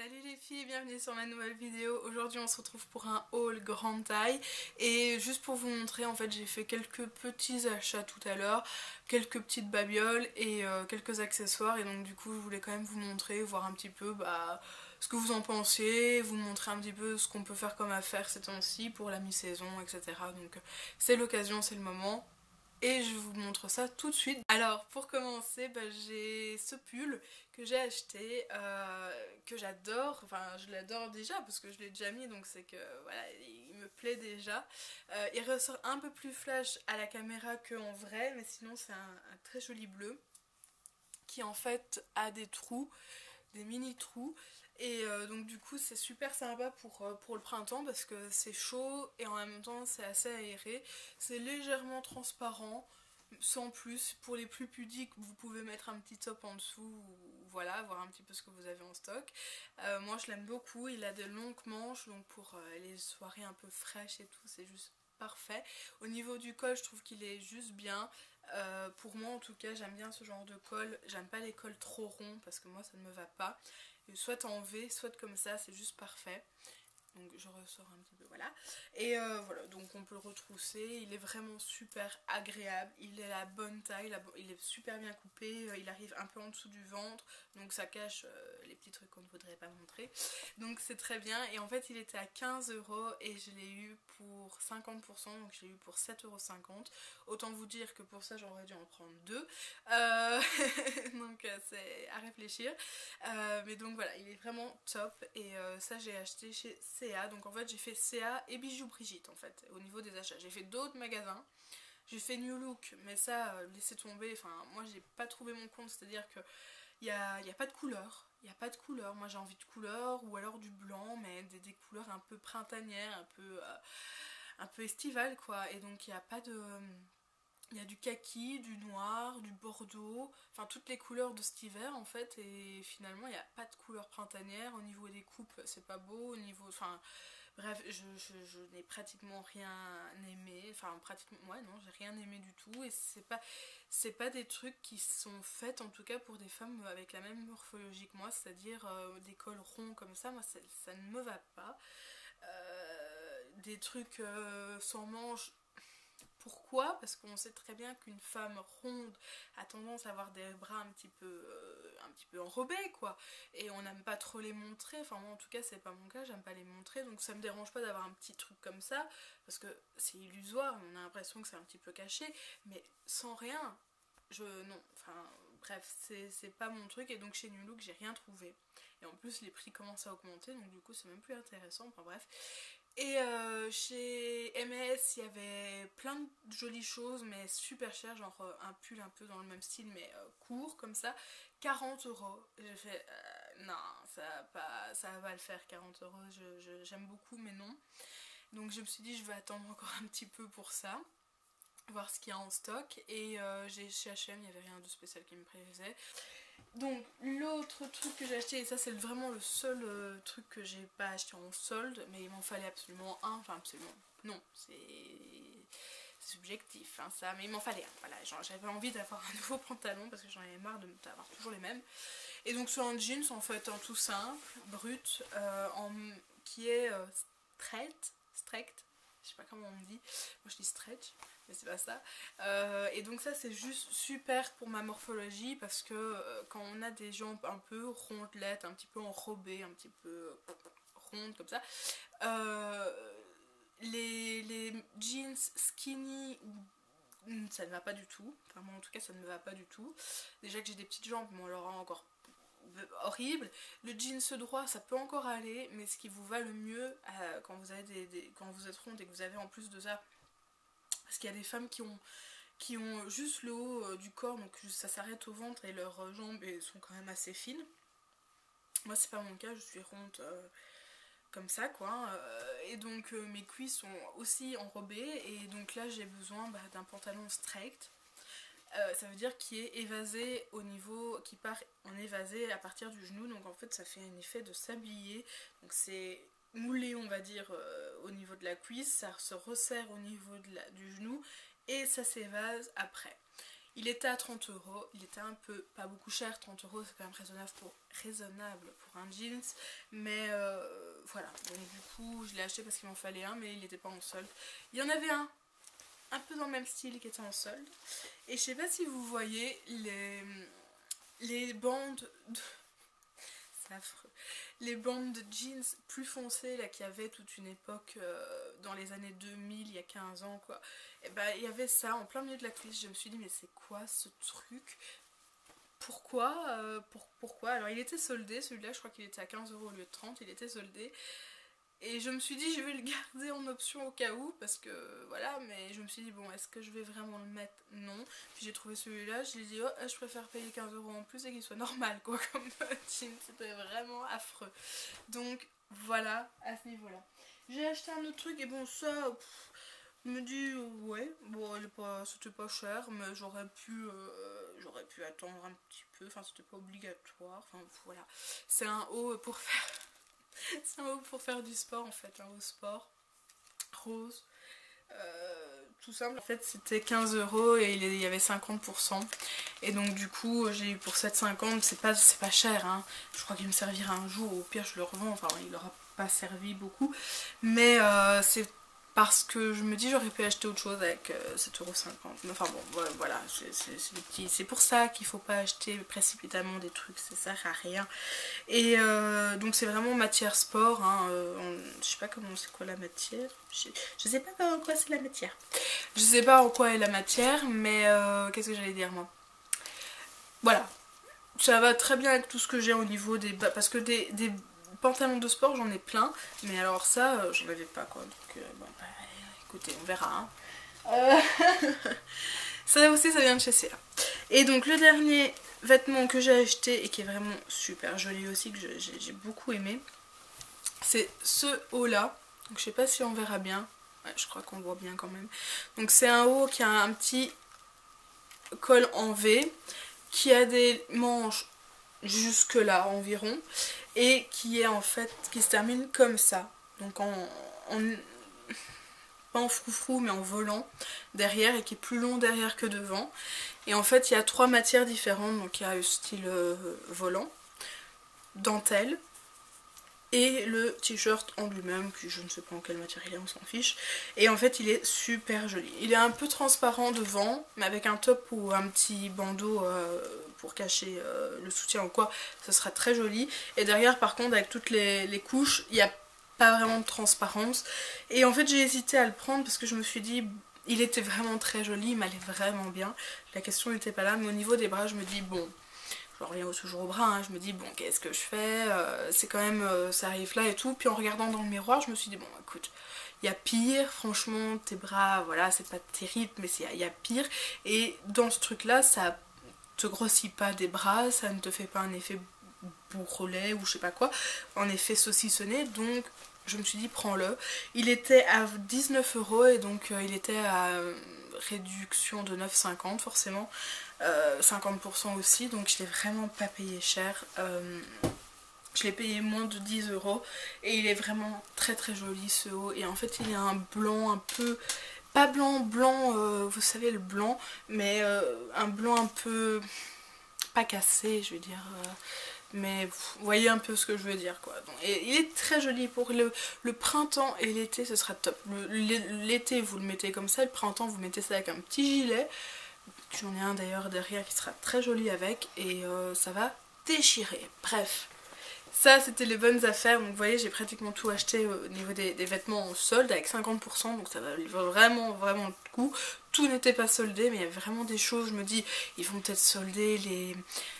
Salut les filles, bienvenue sur ma nouvelle vidéo. Aujourd'hui on se retrouve pour un haul grande taille et juste pour vous montrer, en fait j'ai fait quelques petits achats tout à l'heure, quelques petites babioles et quelques accessoires, et donc du coup je voulais quand même vous montrer, voir un petit peu ce que vous en pensez, vous montrer un petit peu ce qu'on peut faire comme affaire ces temps-ci pour la mi-saison, etc. Donc c'est l'occasion, c'est le moment. Et je vous montre ça tout de suite. Alors pour commencer, j'ai ce pull que j'ai acheté, que j'adore, enfin je l'adore déjà parce que je l'ai déjà mis, donc c'est que voilà, il me plaît déjà. Il ressort un peu plus flash à la caméra qu'en vrai, mais sinon c'est un très joli bleu qui en fait a des trous, des mini trous, et donc du coup c'est super sympa pour le printemps parce que c'est chaud et en même temps c'est assez aéré, c'est légèrement transparent sans plus. Pour les plus pudiques vous pouvez mettre un petit top en dessous, ou voilà, voir un petit peu ce que vous avez en stock. Moi je l'aime beaucoup, il a de longues manches, donc pour les soirées un peu fraîches et tout c'est juste parfait. Au niveau du col je trouve qu'il est juste bien. Pour moi en tout cas j'aime bien ce genre de col, j'aime pas les cols trop ronds parce que moi ça ne me va pas, et soit en V soit comme ça, c'est juste parfait. Donc je ressors un petit peu, voilà. Et voilà, donc on peut le retrousser, il est vraiment super agréable, il est la bonne taille, il est super bien coupé, il arrive un peu en dessous du ventre, donc ça cache les petits trucs qu'on ne voudrait pas montrer. Donc c'est très bien, et en fait il était à 15 € et je l'ai eu pour 50%, donc je l'ai eu pour 7,50 €. Autant vous dire que pour ça j'aurais dû en prendre deux. Donc c'est à réfléchir. Mais donc voilà, il est vraiment top, et ça j'ai acheté chez CA. Donc en fait j'ai fait CA et Bijoux Brigitte en fait au niveau des achats. J'ai fait d'autres magasins, j'ai fait New Look, mais ça laissez tomber, enfin moi j'ai pas trouvé mon compte, c'est à dire que y a pas de couleur, il n'y a pas de couleur. Moi j'ai envie de couleur ou alors du blanc, mais des couleurs un peu printanières, un peu estivales quoi, et donc il n'y a pas de... Il y a du kaki, du noir, du bordeaux, enfin toutes les couleurs de cet hiver en fait, et finalement il n'y a pas de couleur printanière. Au niveau des coupes c'est pas beau, au niveau... Enfin bref, je n'ai pratiquement rien aimé, enfin pratiquement... Ouais non, j'ai rien aimé du tout, et c'est pas des trucs qui sont faits en tout cas pour des femmes avec la même morphologie que moi, c'est-à-dire des cols ronds comme ça, moi ça ne me va pas. Des trucs sans manches. Pourquoi? Parce qu'on sait très bien qu'une femme ronde a tendance à avoir des bras un petit peu enrobés quoi, et on n'aime pas trop les montrer, enfin moi en tout cas c'est pas mon cas, j'aime pas les montrer, donc ça me dérange pas d'avoir un petit truc comme ça, parce que c'est illusoire, on a l'impression que c'est un petit peu caché, mais sans rien, non, enfin bref, c'est pas mon truc, et donc chez New Look j'ai rien trouvé, et en plus les prix commencent à augmenter, donc du coup c'est même plus intéressant, enfin bref. Et chez MS il y avait plein de jolies choses mais super cher, genre un pull un peu dans le même style mais court comme ça, 40 €. J'ai fait non, ça va pas le faire 40 €, j'aime beaucoup mais non. Donc je me suis dit je vais attendre encore un petit peu pour ça, voir ce qu'il y a en stock, et chez H&M il n'y avait rien de spécial qui me plaisait. Donc l'autre truc que j'ai acheté, et ça c'est vraiment le seul truc que j'ai pas acheté en solde, mais il m'en fallait absolument un, enfin absolument, non, c'est subjectif hein, ça, mais il m'en fallait un, voilà, j'avais envie d'avoir un nouveau pantalon parce que j'en avais marre d'avoir toujours les mêmes, et donc c'est un jeans en fait, un tout simple, brut, qui est straight, je sais pas comment on dit, moi je dis stretch, mais c'est pas ça. Et donc ça c'est juste super pour ma morphologie, parce que quand on a des jambes un peu rondelettes, un petit peu enrobées, un petit peu rondes comme ça, les jeans skinny, ça ne va pas du tout, enfin moi en tout cas ça ne me va pas du tout. Déjà que j'ai des petites jambes, mais on l'aura encore horrible. Le jeans droit ça peut encore aller, mais ce qui vous va le mieux quand vous avez quand vous êtes ronde et que vous avez en plus de ça, parce qu'il y a des femmes qui ont juste le haut du corps, donc ça s'arrête au ventre et leurs jambes sont quand même assez fines. Moi c'est pas mon cas, je suis ronde comme ça quoi, et donc mes cuisses sont aussi enrobées, et donc là j'ai besoin d'un pantalon straight. Ça veut dire qui est évasé au niveau, qui part en évasé à partir du genou, donc en fait ça fait un effet de sablier, donc c'est moulé on va dire au niveau de la cuisse, ça se resserre au niveau du genou et ça s'évase après. Il était à 30 euros, il était un peu, pas beaucoup cher, 30 euros c'est quand même raisonnable pour un jeans, mais voilà, donc du coup je l'ai acheté parce qu'il m'en fallait un, mais il n'était pas en solde. Il y en avait un peu dans le même style qui était en solde, et je sais pas si vous voyez les bandes de... c'est affreux. Les bandes de jeans plus foncées là qu'il y avait toute une époque dans les années 2000, il y a 15 ans quoi. Et ben il y avait ça en plein milieu de la cuisse. Je me suis dit mais c'est quoi ce truc? Pourquoi pourquoi? Alors il était soldé celui-là, je crois qu'il était à 15 euros au lieu de 30, il était soldé. Et je me suis dit je vais le garder en option au cas où parce que voilà, mais je me suis dit bon est-ce que je vais vraiment le mettre? Non. Puis j'ai trouvé celui-là, je lui ai dit oh je préfère payer 15 euros en plus et qu'il soit normal quoi comme jean, c'était vraiment affreux. Donc voilà à ce niveau-là. J'ai acheté un autre truc et bon ça je me dis ouais bon c'était pas cher mais j'aurais pu attendre un petit peu, enfin c'était pas obligatoire, enfin voilà. C'est un haut pour faire c'est un haut pour faire du sport en fait, un haut sport rose, tout simple. En fait c'était 15 euros et il y avait 50%. Et donc du coup j'ai eu pour 7,50, c'est pas cher hein. Je crois qu'il me servira un jour, au pire je le revends, enfin il aura pas servi beaucoup. Mais c'est parce que je me dis j'aurais pu acheter autre chose avec 7,50 €. Enfin bon voilà, c'est pour ça qu'il faut pas acheter précipitamment des trucs, ça sert à rien. Et donc c'est vraiment matière sport, hein, je sais pas comment c'est quoi la matière, je sais pas en quoi c'est la matière. Je sais pas en quoi est la matière, mais qu'est-ce que j'allais dire moi? Voilà, ça va très bien avec tout ce que j'ai au niveau des... Parce que des pantalons de sport j'en ai plein, mais alors ça j'en avais pas quoi, donc bon bah écoutez on verra hein. Ça aussi ça vient de chez CA. Et donc le dernier vêtement que j'ai acheté et qui est vraiment super joli aussi, que j'ai beaucoup aimé, c'est ce haut là. Donc je sais pas si on verra bien, ouais, je crois qu'on voit bien quand même. Donc c'est un haut qui a un petit col en V, qui a des manches jusque là environ, et qui est en fait, qui se termine comme ça, donc pas en froufrou mais en volant derrière, et qui est plus long derrière que devant. Et en fait il y a 3 matières différentes, donc il y a le style volant, dentelle et le t-shirt en lui-même, qui je ne sais pas en quelle matière il est, on s'en fiche. Et en fait il est super joli, il est un peu transparent devant, mais avec un top ou un petit bandeau pour cacher le soutien ou quoi, ça sera très joli. Et derrière par contre avec toutes les couches, il n'y a pas vraiment de transparence. Et en fait j'ai hésité à le prendre parce que je me suis dit il était vraiment très joli, il m'allait vraiment bien, la question n'était pas là. Mais au niveau des bras je me dis bon, je reviens toujours au bras hein, je me dis bon qu'est-ce que je fais, c'est quand même ça arrive là et tout. Puis en regardant dans le miroir je me suis dit bon écoute, il y a pire, franchement tes bras voilà c'est pas terrible, mais il y a pire. Et dans ce truc là ça te grossit pas des bras, ça ne te fait pas un effet bourrelet ou je sais pas quoi, en effet saucissonné. Donc je me suis dit prends-le. Il était à 19 € et donc il était à réduction de 9,50 € forcément, 50% aussi, donc je l'ai vraiment pas payé cher. Je l'ai payé moins de 10 € et il est vraiment très très joli ce haut. Et en fait il y a un blanc un peu, pas blanc vous savez le blanc, mais un blanc un peu pas cassé je veux dire, mais vous voyez un peu ce que je veux dire quoi. Donc, et il est très joli pour le printemps et l'été, ce sera top. L'été vous le mettez comme ça, le printemps vous mettez ça avec un petit gilet. J'en ai un d'ailleurs derrière qui sera très joli avec, et ça va déchirer. Bref, ça c'était les bonnes affaires. Donc vous voyez j'ai pratiquement tout acheté au niveau des vêtements en solde avec 50%, donc ça va vraiment le coup. Tout n'était pas soldé, mais il y avait vraiment des choses, je me dis ils vont peut-être solder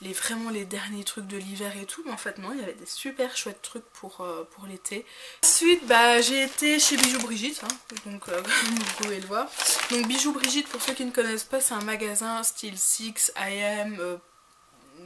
vraiment les derniers trucs de l'hiver et tout, mais en fait non, il y avait des super chouettes trucs pour l'été. Ensuite bah j'ai été chez Bijoux Brigitte hein, donc comme vous pouvez le voir. Donc Bijoux Brigitte, pour ceux qui ne connaissent pas, c'est un magasin style 6 AM,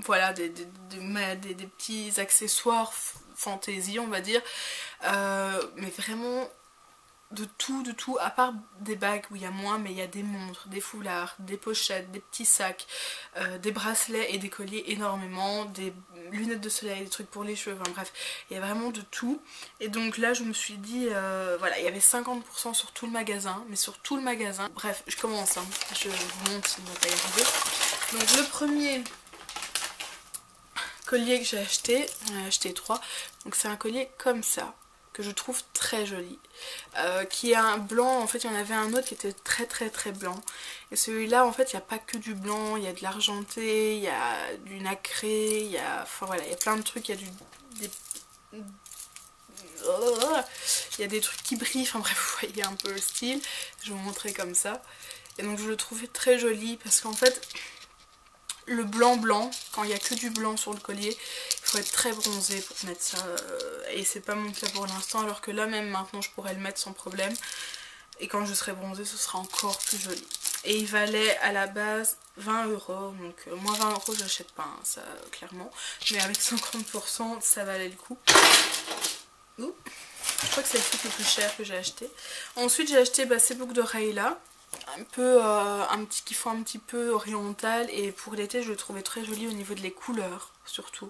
voilà, des petits accessoires fantaisie on va dire, mais vraiment de tout, à part des bagues où il y a moins, mais il y a des montres, des foulards, des pochettes, des petits sacs, des bracelets et des colliers énormément, des lunettes de soleil, des trucs pour les cheveux, enfin bref, il y a vraiment de tout. Et donc là je me suis dit, voilà, il y avait 50% sur tout le magasin, mais sur tout le magasin, bref, je commence, hein. Je vous montre si on va pas y arriver. Donc le premier collier que j'ai acheté, j'en ai acheté 3, donc c'est un collier comme ça, que je trouve très joli, qui est un blanc. En fait il y en avait un autre qui était très blanc, et celui-là en fait il n'y a pas que du blanc, il y a de l'argenté, il y a du nacré, il y a, enfin voilà, il y a plein de trucs, il y a il y a des trucs qui brillent, enfin bref, vous voyez un peu le style, je vais vous montrer comme ça. Et donc je le trouvais très joli parce qu'en fait le blanc, quand il n'y a que du blanc sur le collier, il faut être très bronzé pour mettre ça, et c'est pas mon cas pour l'instant, alors que là même maintenant je pourrais le mettre sans problème, et quand je serai bronzée ce sera encore plus joli. Et il valait à la base 20 €, donc moins 20 € j'achète pas, hein, ça clairement, mais avec 50% ça valait le coup. Ouh. Je crois que c'est le truc le plus cher que j'ai acheté. Ensuite j'ai acheté ces boucles d'oreilles là, un peu qui font un petit peu oriental, et pour l'été je le trouvais très joli au niveau des couleurs, surtout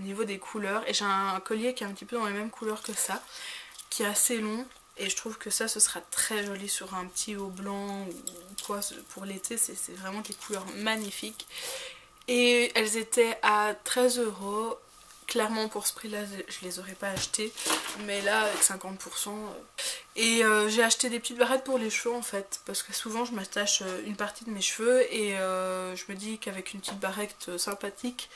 au niveau des couleurs. Et j'ai un collier qui est un petit peu dans les mêmes couleurs que ça, qui est assez long, et je trouve que ça ce sera très joli sur un petit haut blanc ou quoi pour l'été. C'est vraiment des couleurs magnifiques, et elles étaient à 13 €. Clairement pour ce prix là je les aurais pas achetées, mais là avec 50%. Et j'ai acheté des petites barrettes pour les cheveux en fait, parce que souvent je m'attache une partie de mes cheveux, et je me dis qu'avec une petite barrette sympathique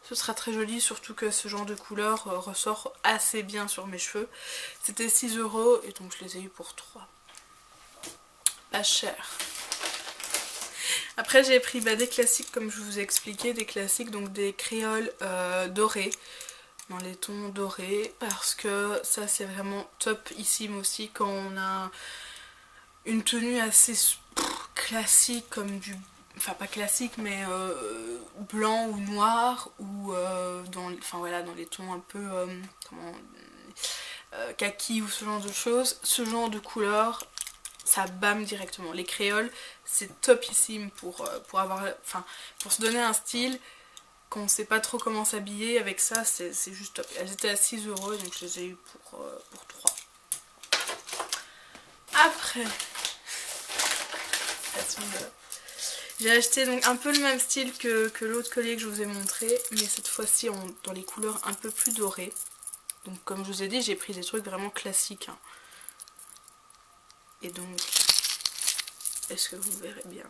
ce sera très joli, surtout que ce genre de couleur ressort assez bien sur mes cheveux. C'était 6 € et donc je les ai eu pour 3. Pas cher. Après j'ai pris des classiques comme je vous ai expliqué, des classiques, donc des créoles dorées, dans les tons dorés, parce que ça c'est vraiment topissime aussi quand on a une tenue assez classique, comme du... Enfin pas classique mais blanc ou noir, ou enfin, voilà, dans les tons un peu kaki ou ce genre de choses, ce genre de couleur, ça bâme directement. Les créoles c'est topissime pour avoir, enfin pour se donner un style quand on sait pas trop comment s'habiller. Avec ça c'est juste top. Elles étaient à 6 € donc je les ai eu pour 3. Après j'ai acheté donc un peu le même style que l'autre collier que je vous ai montré, mais cette fois-ci dans les couleurs un peu plus dorées. Donc comme je vous ai dit j'ai pris des trucs vraiment classiques, hein. Et donc est-ce que vous verrez bien,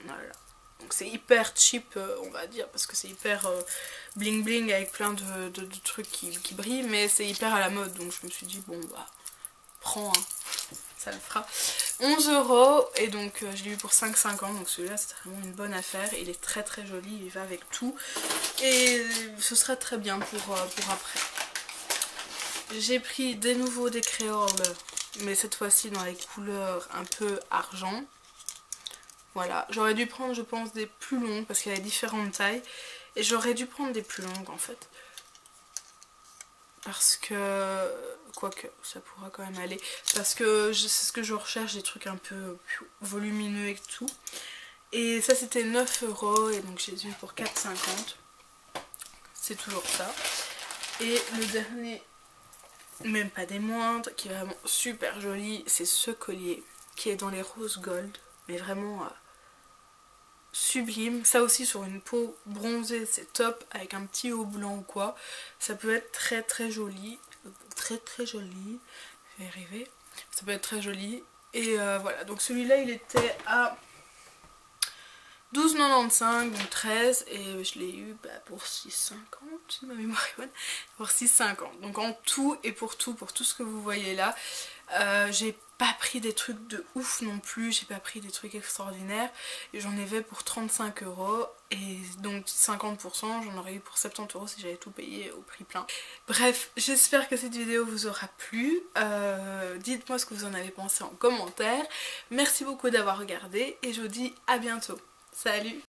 voilà. Donc c'est hyper cheap on va dire, parce que c'est hyper bling bling avec plein de trucs qui brillent, mais c'est hyper à la mode, donc je me suis dit bon bah prends, hein, ça le fera. 11 €, et donc je l'ai eu pour 5,50 €, donc celui-là c'est vraiment une bonne affaire. Il est très joli, il va avec tout, et ce sera très bien pour après. J'ai pris de nouveau des créoles, mais cette fois-ci dans les couleurs un peu argent. Voilà, j'aurais dû prendre je pense des plus longues parce qu'il y a différentes tailles, et j'aurais dû prendre des plus longues en fait. Parce que, quoique ça pourra quand même aller, parce que c'est ce que je recherche, des trucs un peu volumineux et tout. Et ça c'était 9 €, et donc j'ai eu pour 4,50 €. C'est toujours ça. Et le dernier, même pas des moindres, qui est vraiment super joli, c'est ce collier qui est dans les roses gold, mais vraiment sublime. Ça aussi sur une peau bronzée c'est top, avec un petit haut blanc ou quoi, ça peut être très joli, très joli, je vais y arriver, ça peut être très joli. Et voilà, donc celui-là il était à 12,95 €, donc 13, et je l'ai eu pour 6,50 €, si ma mémoire est bonne, pour 6,50 €. Donc en tout et pour tout ce que vous voyez là, j'ai pas pris des trucs de ouf non plus, j'ai pas pris des trucs extraordinaires, et j'en avais pour 35 €, et donc 50% j'en aurais eu pour 70 € si j'avais tout payé au prix plein. Bref, j'espère que cette vidéo vous aura plu, dites-moi ce que vous en avez pensé en commentaire, merci beaucoup d'avoir regardé, et je vous dis à bientôt, salut!